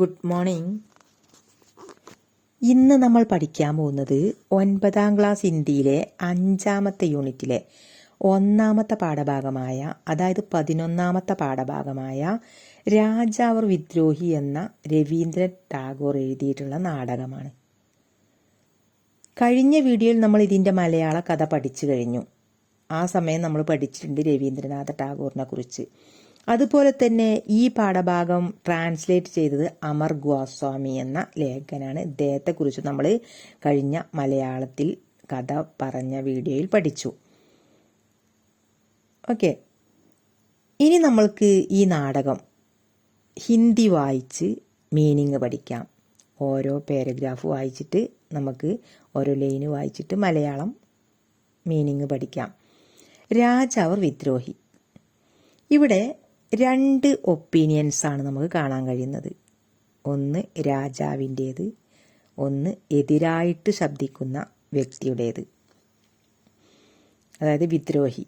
Good morning. ഇന്ന് നമ്മൾ പഠിക്കാൻ പോകുന്നത് 9ാം ക്ലാസ് ഹിന്ദിയിലെ 5ാമത്തെ യൂണിറ്റിലെ 1ാമത്തെ പാഠഭാഗമായ, അതായത് 11ാമത്തെ പാഠഭാഗമായ രാജാവ് വിദ്രോഹി എന്ന രവീന്ദ്രനാഥ് ടാഗോർ എഴുതിയിട്ടുള്ള നാടകമാണ്. കഴിഞ്ഞ വീഡിയോയിൽ നമ്മൾ ഇതിൻ്റെ മലയാള കഥ പഠിച്ചു കഴിഞ്ഞു. ആ സമയം നമ്മൾ പഠിച്ചിട്ടുണ്ട് രവീന്ദ്രനാഥ ടാഗോറിനെ കുറിച്ച്. അതുപോലെ തന്നെ ഈ പാഠഭാഗം ട്രാൻസ്ലേറ്റ് ചെയ്തത് അമർ ഗോസ്വാമി എന്ന ലേഖനാണ്. ഇദ്ദേഹത്തെക്കുറിച്ച് നമ്മൾ കഴിഞ്ഞ മലയാളത്തിൽ കഥ പറഞ്ഞ വീഡിയോയിൽ പഠിച്ചു. ഓക്കെ, ഇനി നമ്മൾക്ക് ഈ നാടകം ഹിന്ദി വായിച്ച് മീനിങ് പഠിക്കാം. ഓരോ പാരഗ്രാഫ് വായിച്ചിട്ട് നമുക്ക് ഓരോ ലൈന് വായിച്ചിട്ട് മലയാളം മീനിങ് പഠിക്കാം. രാജാവ് വിദ്രോഹി. ഇവിടെ 2 ഒപ്പീനിയൻസാണ് നമുക്ക് കാണാൻ കഴിയുന്നത്. ഒന്ന് രാജാവിൻ്റേത്, ഒന്ന് എതിരായിട്ട് ശബ്ദിക്കുന്ന വ്യക്തിയുടേത്. അതായത് വിദ്രോഹി,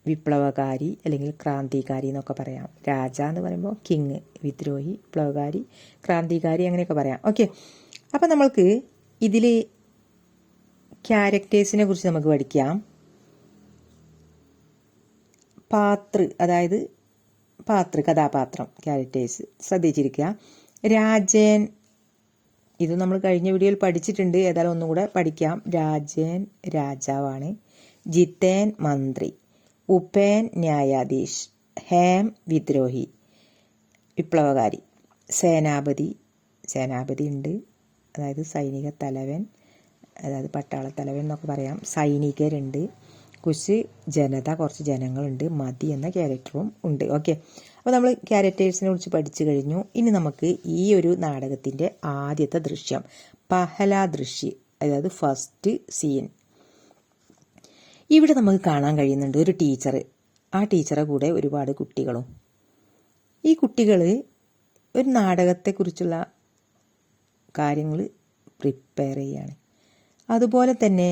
വിപ്ലവകാരി അല്ലെങ്കിൽ ക്രാന്തികാരി എന്നൊക്കെ പറയാം. രാജ എന്ന് പറയുമ്പോൾ കിങ്, വിദ്രോഹി, വിപ്ലവകാരി, ക്രാന്തികാരി, അങ്ങനെയൊക്കെ പറയാം. ഓക്കെ, അപ്പം നമ്മൾക്ക് ഇതിൽ ക്യാരക്ടേഴ്സിനെ കുറിച്ച് നമുക്ക് പഠിക്കാം. അതായത് കഥാപാത്രം, ക്യാരക്ടേഴ്സ് ശ്രദ്ധിച്ചിരിക്കുക. രാജൻ, ഇത് നമ്മൾ കഴിഞ്ഞ വീഡിയോയിൽ പഠിച്ചിട്ടുണ്ട്, ഏതായാലും ഒന്നും കൂടെ പഠിക്കാം. രാജൻ രാജാവാണ്. ജിതേൻ മന്ത്രി. ഉപേൻ ന്യായാധീശ്. ഹേം വിദ്രോഹി, വിപ്ലവകാരി. സേനാപതി ഉണ്ട്, അതായത് സൈനിക തലവൻ, അതായത് പട്ടാള തലവൻ എന്നൊക്കെ പറയാം. സൈനികരുണ്ട്, കുറച്ച് ജനങ്ങളുണ്ട്. മതി എന്ന ക്യാരക്ടറും ഉണ്ട്. ഓക്കെ, അപ്പോൾ നമ്മൾ ക്യാരക്ടേഴ്സിനെ കുറിച്ച് പഠിച്ചു കഴിഞ്ഞു. ഇനി നമുക്ക് ഈ ഒരു നാടകത്തിൻ്റെ ആദ്യത്തെ ദൃശ്യം, പഹല ദൃശ്യ, അതായത് ഫസ്റ്റ് സീൻ. ഇവിടെ നമുക്ക് കാണാൻ കഴിയുന്നുണ്ട് ഒരു ടീച്ചർ. ആ ടീച്ചറെ കൂടെ ഒരുപാട് കുട്ടികളും. ഈ കുട്ടികൾ ഒരു നാടകത്തെക്കുറിച്ചുള്ള കാര്യങ്ങൾ പ്രിപ്പയർ ചെയ്യാണ്. അതുപോലെ തന്നെ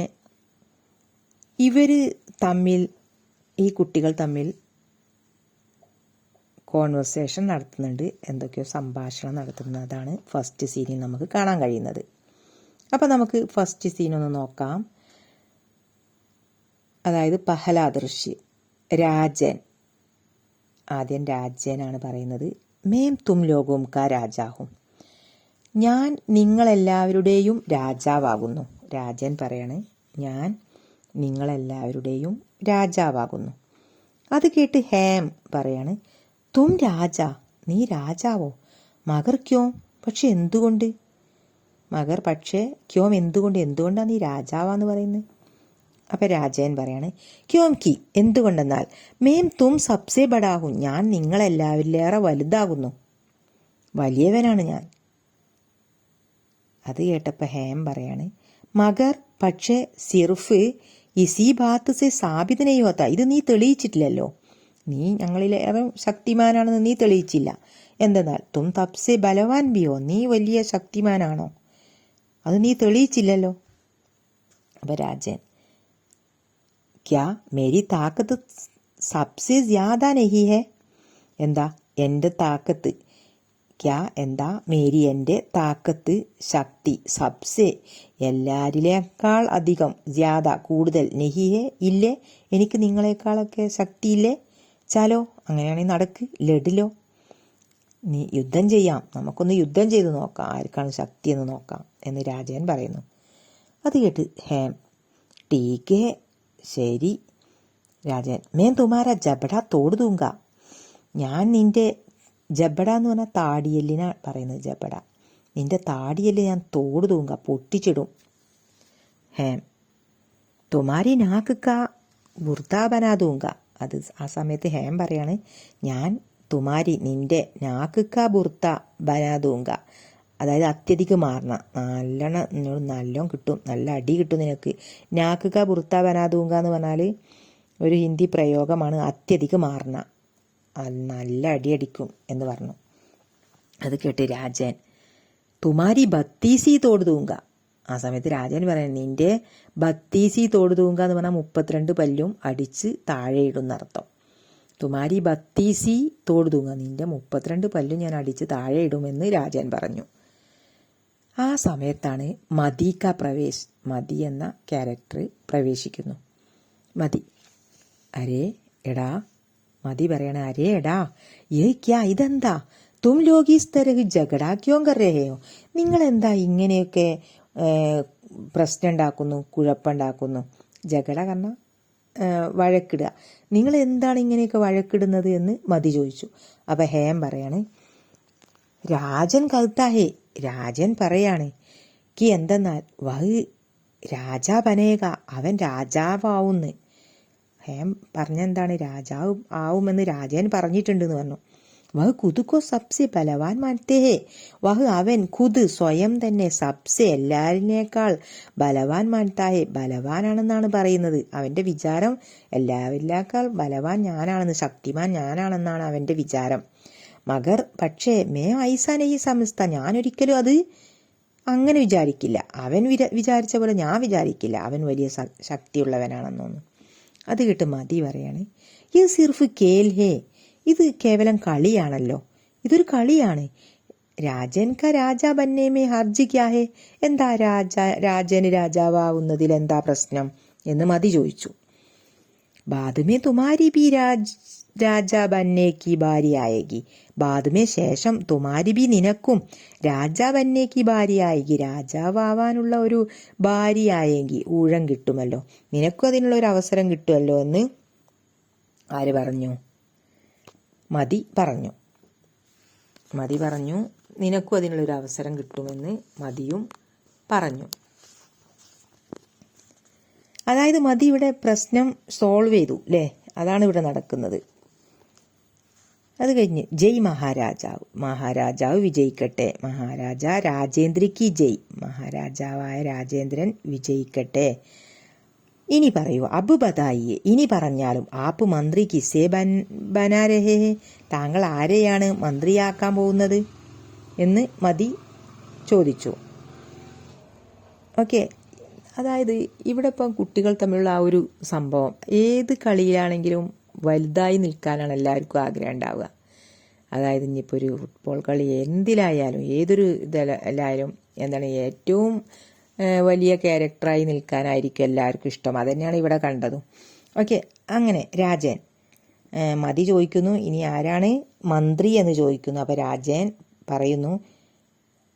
ഈ കുട്ടികൾ തമ്മിൽ കോൺവെർസേഷൻ നടത്തുന്നുണ്ട്, എന്തൊക്കെയോ സംഭാഷണം നടത്തുന്നതാണ് ഫസ്റ്റ് സീനിൽ നമുക്ക് കാണാൻ കഴിയുന്നത്. അപ്പം നമുക്ക് ഫസ്റ്റ് സീൻ ഒന്ന് നോക്കാം. അതായത് പഹല ദൃശ്യ. രാജൻ, ആദ്യം രാജനാണ് പറയുന്നത്. മേം തും ലോഗോം കാ രാജാഹും, ഞാൻ നിങ്ങളെല്ലാവരുടെയും രാജാവാകുന്നു. രാജൻ പറയാണ്, ഞാൻ നിങ്ങളെല്ലാവരുടെയും രാജാവാകുന്നു. അത് കേട്ട് ഹേം പറയാണ്, തും രാജ, നീ രാജാവോ? മഗർ ക്യോം, പക്ഷെ എന്തുകൊണ്ട്? മഗർ പക്ഷേ, ക്യോം എന്തുകൊണ്ടാണ് നീ രാജാവാന്ന് പറയുന്നത്? അപ്പം രാജൻ പറയാണ്, ക്യോം കി, എന്തുകൊണ്ടെന്നാൽ മേം തും സബ്സെ ബഡാഹും, ഞാൻ നിങ്ങളെല്ലാവരിലേറെ വലുതാകുന്നു, വലിയവനാണ് ഞാൻ. അത് കേട്ടപ്പോൾ ഹേം പറയാണ്, മഗർ പക്ഷേ സിർഫ് ഇസി ബാത്ത് സെ സാബിത് നഹീ ഹോത്താ, ഇത് നീ തെളിയിച്ചിട്ടില്ലല്ലോ, നീ ഞങ്ങളിലേറെ ശക്തിമാനാണെന്ന് നീ തെളിയിച്ചില്ല. എന്തെന്നാൽ തും തബ്സെ ബലവാൻ ബിയോ, നീ വലിയ ശക്തിമാനാണോ, അത് നീ തെളിയിച്ചില്ലല്ലോ. അപ്പം രാജൻ, ക്യാ മേരി താക്കത്ത് സബ്സെ ജ്യാദാ നഹീ ഹേ, എന്താ എൻ്റെ താക്കത്ത്, ക്യാ എന്താ, മേരി എൻ്റെ, താക്കത്ത് ശക്തി, സബ്സെ എല്ലാരിലേക്കാൾ അധികം, ജ്യാദ കൂടുതൽ, നഹിഹേ ഇല്ലേ, എനിക്ക് നിങ്ങളെക്കാളൊക്കെ ശക്തിയില്ലേ, ചാലോ അങ്ങനെയാണെങ്കിൽ നടക്ക്, ലഡിലോ, നീ യുദ്ധം ചെയ്യാം, നമുക്കൊന്ന് യുദ്ധം ചെയ്ത് നോക്കാം, ആർക്കാണ് ശക്തി എന്ന് നോക്കാം എന്ന് രാജൻ പറയുന്നു. അത് കേട്ട് ഹേം, ടീക്കേ ശരി. രാജൻ, മേം തുമാര ജബഡ തോട് തൂങ്ക, ഞാൻ നിന്റെ, ജബഡ എന്ന് പറഞ്ഞാൽ താടിയെല്ലിനാ പറയുന്നത്, ജബഡ, നിന്റെ താടിയെല്ല് ഞാൻ തോട് തൂങ്ക, പൊട്ടിച്ചിടും. ഹേം, തുമാരി നാക്കുക ബുർദാ ബനാ തൂങ്ക, അത് ആ സമയത്ത് ഹേം പറയാണ്, ഞാൻ തുമാരി നിന്റെ, നാക്കുക ബുർത്ത ബനാ തൂങ്ക, അതായത് അത്യധികം മാറണ, നല്ലോണം കിട്ടും, നല്ല അടി കിട്ടും നിനക്ക്. നാക്കുക ബുർത്ത ബനാ തൂങ്ക എന്ന് പറഞ്ഞാൽ ഒരു ഹിന്ദി പ്രയോഗമാണ്, അത്യധികം മാറണ, നല്ല അടിയടിക്കും എന്ന് പറഞ്ഞു. അത് കേട്ട് രാജൻ, തുമാരി ബത്തീസി തോട് തൂങ്ക, ആ സമയത്ത് രാജൻ പറയാൻ, നിന്റെ ബത്തീസി തോട് തൂങ്ക എന്ന് പറഞ്ഞാൽ 32 പല്ലും അടിച്ച് താഴെ ഇടുന്നർത്ഥം. തുമാരി ബത്തീസി തോട് തൂങ്ങ, നിന്റെ 32 പല്ലും ഞാൻ അടിച്ച് താഴെ ഇടുമെന്ന് രാജൻ പറഞ്ഞു. ആ സമയത്താണ് മതിക പ്രവേശ്, മതി എന്ന ക്യാരക്ടർ പ്രവേശിക്കുന്നു. മതി, അരേ എടാ, മതി പറയണ, അരേ എടാ, ക്യാ ഇതെന്താ, തും ലോഗ് ഇസ് തരഹ് ജഗടാ ക്യോം കർ രഹേ ഹോ, നിങ്ങളെന്താ ഇങ്ങനെയൊക്കെ പ്രശ്നം ഉണ്ടാക്കുന്നു, കുഴപ്പമുണ്ടാക്കുന്നു. ജഗട കാരണം വഴക്കിടുക. നിങ്ങൾ എന്താണ് ഇങ്ങനെയൊക്കെ വഴക്കിടുന്നത് എന്ന് മതി ചോദിച്ചു. അപ്പം ഹേം പറയാണ്, രാജൻ കഴുത്താഹേ, രാജൻ പറയാണ്, കി എന്തെന്നാൽ വഹ് രാജാ ബനേക, അവൻ രാജാവാവുന്ന്. ഹേം പറഞ്ഞെന്താണ്, രാജാവ് ആവുമെന്ന് രാജൻ പറഞ്ഞിട്ടുണ്ടെന്ന് പറഞ്ഞു. വഹ് കുതുക്കോ സബ്സെ ബലവാൻ മാനത്തെ ഹേ, വഹ് അവൻ കുത് സ്വയം തന്നെ സബ്സെ എല്ലാവരിനേക്കാൾ ബലവാൻ മാനത്താഹേ, ബലവാനാണെന്നാണ് പറയുന്നത്. അവൻ്റെ വിചാരം എല്ലാവരിനേക്കാൾ ബലവാൻ ഞാനാണെന്ന്, ശക്തിമാൻ ഞാനാണെന്നാണ് അവൻ്റെ വിചാരം. മഗർ പക്ഷേ മേ ഐസാനഹി സമസ്ത, ഞാനൊരിക്കലും അത് അങ്ങനെ വിചാരിക്കില്ല. അവൻ വിചാരിച്ച പോലെ ഞാൻ വിചാരിക്കില്ല അവൻ വലിയ ശക്തിയുള്ളവനാണെന്നൊന്നും. അത് കേട്ട് മതി പറയാണ്, ഇത് സിർഫ് കേൽ ഹേ, ഇത് കേവലം കളിയാണല്ലോ, ഇതൊരു കളിയാണ്. രാജൻ ക രാജാ ബന്നേമേ ഹർജ് ക്യാ ഹേ, എന്താ രാജന് രാജാവാവുന്നതിൽ എന്താ പ്രശ്നം എന്ന് മതി ചോദിച്ചു. ബാദ്മേ തുമാരി ബി രാജാ ബന്നേക്ക് ഭാര്യയായേകി, ബാദ്മേ ശേഷം തുമാരി ബി നിനക്കും രാജാ ബന്നേക്ക് ഭാര്യയായേകി, രാജാവാനുള്ള ഒരു ഭാര്യയായെങ്കിൽ ഊഴം കിട്ടുമല്ലോ, നിനക്കും അതിനുള്ള ഒരു അവസരം കിട്ടുമല്ലോ എന്ന് ആര് പറഞ്ഞു? മതി പറഞ്ഞു. മതി പറഞ്ഞു നിനക്കും അതിനുള്ളൊരു അവസരം കിട്ടുമെന്ന് മതിയും പറഞ്ഞു. അതായത് മതി ഇവിടെ പ്രശ്നം സോൾവ് ചെയ്തു അല്ലേ, അതാണ് ഇവിടെ നടക്കുന്നത്. അത് കഴിഞ്ഞ് ജയ് മഹാരാജാവ്, മഹാരാജാവ് വിജയിക്കട്ടെ, മഹാരാജ രാജേന്ദ്രക്ക് ജയ്, മഹാരാജാവായ രാജേന്ദ്രൻ വിജയിക്കട്ടെ. ഇനി പറയൂ, അബ് ബതായിയെ, ഇനി പറഞ്ഞാലും, ആപ്പ് മന്ത്രി കിസേ ബനാരഹേ, താങ്കൾ ആരെയാണ് മന്ത്രിയാക്കാൻ പോകുന്നത് എന്ന് മതി ചോദിച്ചു. ഓക്കെ, അതായത് ഇവിടെ ഇപ്പം കുട്ടികൾ തമ്മിലുള്ള ആ ഒരു സംഭവം, ഏത് കളിയിലാണെങ്കിലും വലുതായി നിൽക്കാനാണ് എല്ലാവർക്കും ആഗ്രഹം ഉണ്ടാവുക. അതായത് ഇനിയിപ്പോൾ ഒരു ഫുട്ബോൾ കളി എന്തിലായാലും ഏതൊരു ഇതിലായാലും എന്താണ് ഏറ്റവും വലിയ ക്യാരക്ടറായി നിൽക്കാനായിരിക്കും എല്ലാവർക്കും ഇഷ്ടം. അതുതന്നെയാണ് ഇവിടെ കണ്ടതും. ഓക്കെ, അങ്ങനെ രാജൻ മതി ചോദിക്കുന്നു, ഇനി ആരാണ് മന്ത്രി എന്ന് ചോദിക്കുന്നു. അപ്പോൾ രാജൻ പറയുന്നു,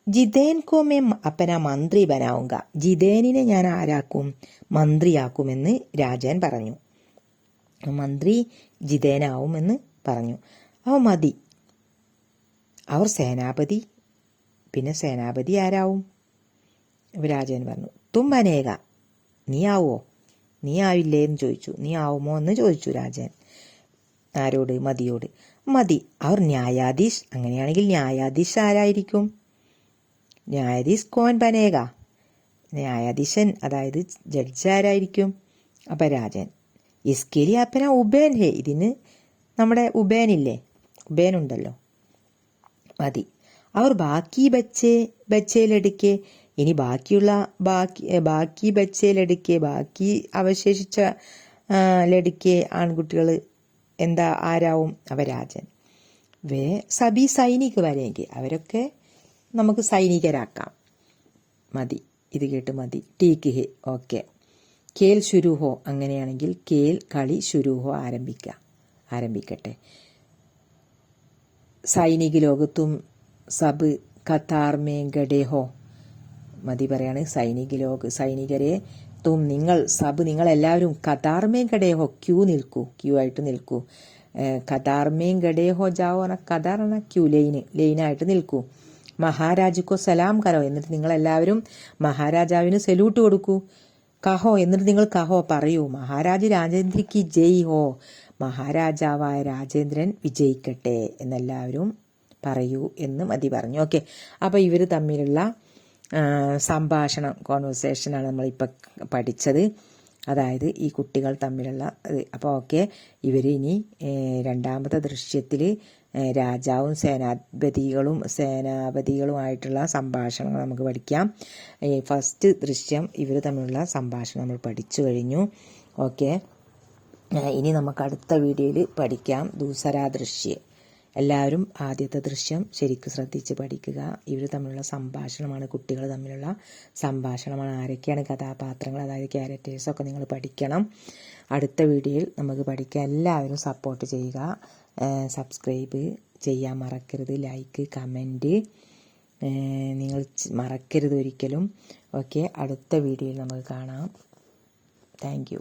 ജിതേൻ കോ മേ അപ്പന മന്ത്രി ബനാവുക, ജിതേനിനെ ഞാൻ ആരാക്കും, മന്ത്രിയാക്കുമെന്ന് രാജൻ പറഞ്ഞു. മന്ത്രി ജിതേനാവുമെന്ന് പറഞ്ഞു. അപ്പോൾ മതി, അവർ സേനാപതി, പിന്നെ സേനാപതി ആരാവും? രാജൻ പറഞ്ഞു, തും ബനേക, നീ ആവോ, നീ ആവില്ലേ എന്ന് ചോദിച്ചു. നീ ആവുമോ എന്ന് ചോദിച്ചു രാജൻ. ആരോട്? മതിയോട്. മതി, അവർ ന്യായാധീശ്, അങ്ങനെയാണെങ്കിൽ ന്യായാധീശ് ആരായിരിക്കും? ന്യായാധീശ് കോൻ ബനേക, ന്യായാധീശൻ അതായത് ജഡ്ജ് ആരായിരിക്കും? അപ്പം രാജൻ, ഇസ്കേലി അപ്പന ഉബേൻ ഹേ, ഇതിന് നമ്മുടെ ഉബേനില്ലേ, ഉബേനുണ്ടല്ലോ. മതി, അവർ ബാക്കി ബച്ചയിലെടുക്കെ, ഇനി ബാക്കിയുള്ള ബാക്കി ബച്ചയിലെടുക്കെ, ബാക്കി അവശേഷിച്ച ലടുക്കെ ആൺകുട്ടികൾ എന്താ ആരാവും? അവ രാജൻ. വേ സബി സൈനിക വരെയെങ്കിൽ, അവരൊക്കെ നമുക്ക് സൈനികരാക്കാം. മതി, ഇത് കേട്ട് മതി ടീക്ക് ഹേ, ഓക്കെ. കേൽ ശുരുഹോ, അങ്ങനെയാണെങ്കിൽ കേൽ കളി ശുരുഹോ ആരംഭിക്കട്ടെ. സൈനിക ലോകത്തും സബ് ഖത്താർ മേ ഗഡേഹോ, മതി പറയാണ്, സൈനികരെ തും നിങ്ങൾ, സബ് നിങ്ങളെല്ലാവരും, ഖത്താർമേ ഗഡേഹോ ക്യൂ ആയിട്ട് നിൽക്കൂ. ഖത്താർമേ ഗഡേഹോ ജാവോ എന്ന ഖത്താർ എന്ന ക്യൂ ലൈനായിട്ട് നിൽക്കൂ. മഹാരാജുക്കോ സലാം കരോ, എന്നിട്ട് നിങ്ങളെല്ലാവരും മഹാരാജാവിന് സല്യൂട്ട് കൊടുക്കൂ. കഹോ, എന്നിട്ട് നിങ്ങൾ കഹോ പറയൂ, മഹാരാജ് രാജേന്ദ്രക്ക് ജയ് ഹോ, മഹാരാജാവായ രാജേന്ദ്രൻ വിജയിക്കട്ടെ എന്നെല്ലാവരും പറയൂ എന്ന് മതി പറഞ്ഞു. ഓക്കെ, അപ്പോൾ ഇവർ തമ്മിലുള്ള സംഭാഷണം, കോൺവെർസേഷനാണ് നമ്മളിപ്പോൾ പഠിച്ചത്. അതായത് ഈ കുട്ടികൾ തമ്മിലുള്ള ഇത്. അപ്പോൾ ഓക്കെ, ഇവർ ഇനി രണ്ടാമത്തെ ദൃശ്യത്തിൽ രാജാവും സേനാപതികളുമായിട്ടുള്ള സംഭാഷണങ്ങൾ നമുക്ക് പഠിക്കാം. ഫസ്റ്റ് ദൃശ്യം ഇവർ തമ്മിലുള്ള സംഭാഷണം നമ്മൾ പഠിച്ചു കഴിഞ്ഞു. ഓക്കെ, ഇനി നമുക്ക് അടുത്ത വീഡിയോയിൽ പഠിക്കാം ദൂസരാ ദൃശ്യ. എല്ലാവരും ആദ്യത്തെ ദൃശ്യം ശരിക്കും ശ്രദ്ധിച്ച് പഠിക്കുക. ഇവർ തമ്മിലുള്ള സംഭാഷണമാണ്, കുട്ടികൾ തമ്മിലുള്ള സംഭാഷണമാണ്. ആരൊക്കെയാണ് കഥാപാത്രങ്ങൾ, അതായത് ക്യാരക്ടേഴ്സൊക്കെ നിങ്ങൾ പഠിക്കണം. അടുത്ത വീഡിയോയിൽ നമുക്ക് പഠിക്കാം. എല്ലാവരും സപ്പോർട്ട് ചെയ്യുക, സബ്സ്ക്രൈബ് ചെയ്യാൻ മറക്കരുത്, ലൈക്ക് കമൻറ്റ് നിങ്ങൾ മറക്കരുത് ഒരിക്കലും. ഓക്കെ, അടുത്ത വീഡിയോയിൽ നമുക്ക് കാണാം. Thank you.